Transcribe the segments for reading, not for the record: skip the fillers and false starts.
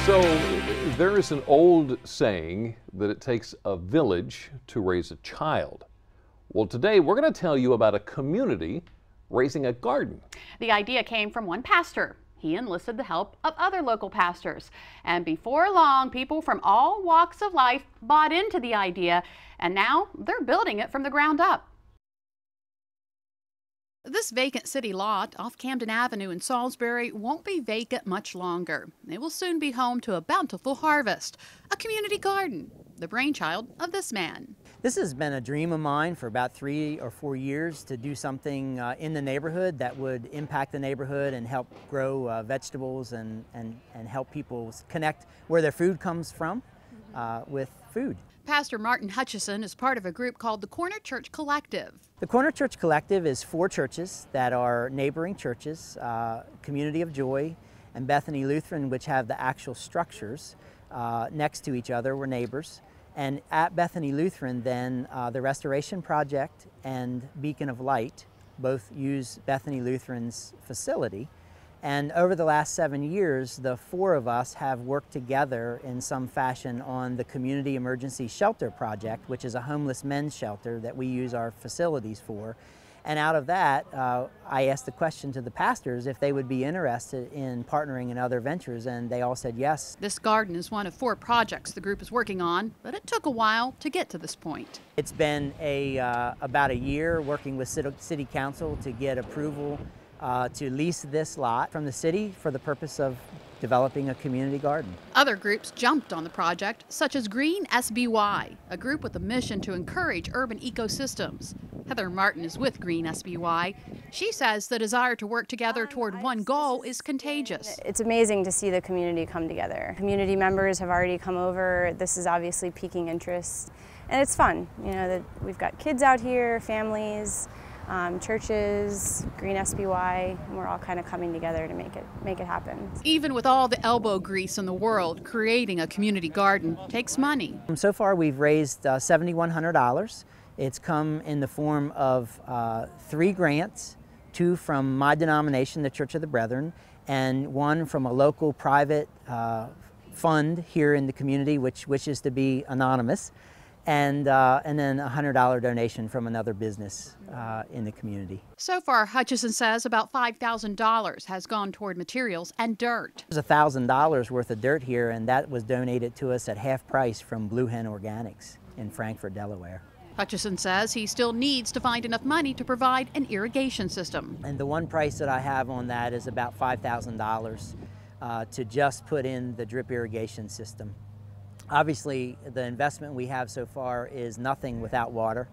So there is an old saying that it takes a village to raise a child. Well, today we're going to tell you about a community raising a garden. The idea came from one pastor. He enlisted the help of other local pastors. And before long, people from all walks of life bought into the idea, and now they're building it from the ground up. This vacant city lot off Camden Avenue in Salisbury won't be vacant much longer. It will soon be home to a bountiful harvest, a community garden, the brainchild of this man. This has been a dream of mine for about 3 or 4 years to do something in the neighborhood that would impact the neighborhood and help grow vegetables and help people connect where their food comes from with food. Pastor Martin Hutchinson is part of a group called the Corner Church Collective. The Corner Church Collective is 4 churches that are neighboring churches, Community of Joy and Bethany Lutheran, which have the actual structures next to each other. We're neighbors. And at Bethany Lutheran, then the Restoration Project and Beacon of Light both use Bethany Lutheran's facility. And over the last 7 years, the 4 of us have worked together in some fashion on the Community Emergency Shelter Project, which is a homeless men's shelter that we use our facilities for. And out of that, I asked the question to the pastors if they would be interested in partnering in other ventures, and they all said yes. This garden is one of 4 projects the group is working on, but it took a while to get to this point. It's been about a year working with City Council to get approval to lease this lot from the city for the purpose of developing a community garden. Other groups jumped on the project, such as Green SBY, a group with a mission to encourage urban ecosystems. Heather Martin is with Green SBY. She says the desire to work together toward one goal is contagious. It's amazing to see the community come together. Community members have already come over. This is obviously piquing interest, and it's fun. You know, that we've got kids out here, families, churches, Green SBY, and we're all kind of coming together to make it happen. Even with all the elbow grease in the world, creating a community garden takes money. So far we've raised $7,100. It's come in the form of 3 grants, 2 from my denomination, the Church of the Brethren, and 1 from a local private fund here in the community which wishes to be anonymous. And then a $100 donation from another business in the community. So far, Hutchinson says about $5,000 has gone toward materials and dirt. There's $1,000 worth of dirt here, and that was donated to us at half price from Blue Hen Organics in Frankfort, Delaware. Hutchinson says he still needs to find enough money to provide an irrigation system. And the one price that I have on that is about $5,000 to just put in the drip irrigation system. Obviously, the investment we have so far is nothing without water,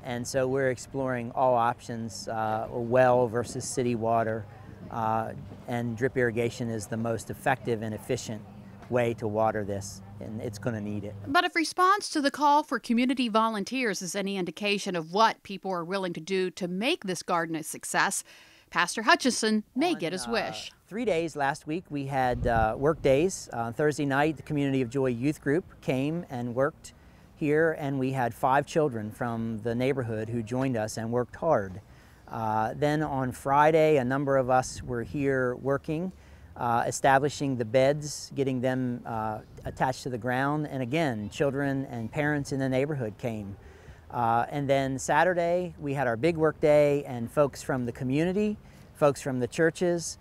and so we're exploring all options, well versus city water, and drip irrigation is the most effective and efficient way to water this, and it's going to need it. But if response to the call for community volunteers is any indication of what people are willing to do to make this garden a success, Pastor Hutchinson may get his wish. 3 days last week we had work days. On Thursday night, the Community of Joy youth group came and worked here, and we had 5 children from the neighborhood who joined us and worked hard. Then on Friday, a number of us were here working, establishing the beds, getting them attached to the ground, and again, children and parents in the neighborhood came. And then Saturday, we had our big work day, and folks from the community, folks from the churches,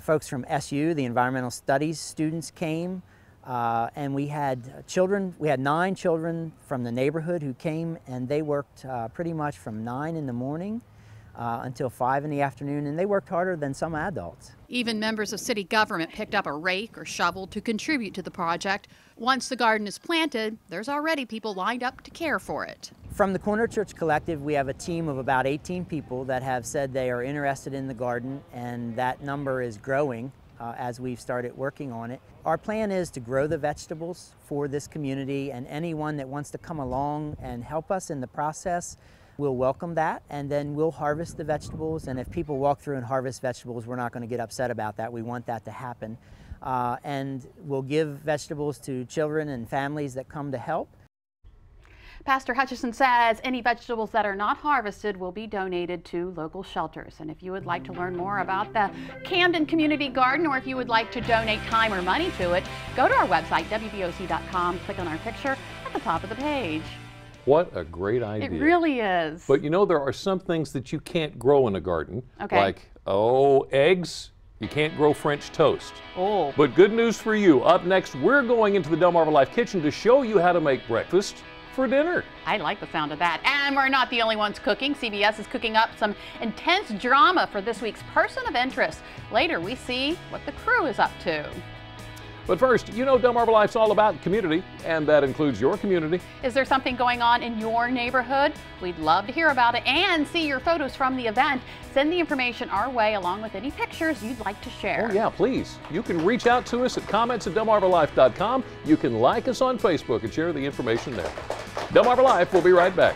folks from SU, the environmental studies students came, and we had children. We had 9 children from the neighborhood who came, and they worked pretty much from 9 in the morning until 5 in the afternoon, and they worked harder than some adults. Even members of city government picked up a rake or shovel to contribute to the project. Once the garden is planted, there's already people lined up to care for it. From the Corner Church Collective, we have a team of about 18 people that have said they are interested in the garden, and that number is growing as we've started working on it. Our plan is to grow the vegetables for this community, and anyone that wants to come along and help us in the process, we'll welcome that, and then we'll harvest the vegetables. And if people walk through and harvest vegetables, we're not going to get upset about that. We want that to happen. And we'll give vegetables to children and families that come to help. Pastor Hutchinson says any vegetables that are not harvested will be donated to local shelters. And if you would like to learn more about the Camden Community Garden, or if you would like to donate time or money to it, Go to our website, WBOC.com, click on our picture at the top of the page. What a great idea. It really is. But you know, there are some things that you can't grow in a garden. Okay. Like, eggs. You can't grow French toast. Oh. But good news for you. Up next, we're going into the Delmarva Life kitchen to show you how to make breakfast for dinner. I like the sound of that. And we're not the only ones cooking. CBS is cooking up some intense drama for this week's Person of Interest. Later, we see what the crew is up to. But first, you know Delmarva Life's all about community, and that includes your community. Is there something going on in your neighborhood? We'd love to hear about it and see your photos from the event. Send the information our way along with any pictures you'd like to share. Oh yeah, please. You can reach out to us at comments@delmarvalife.com. You can like us on Facebook and share the information there. Delmarva Life will be right back.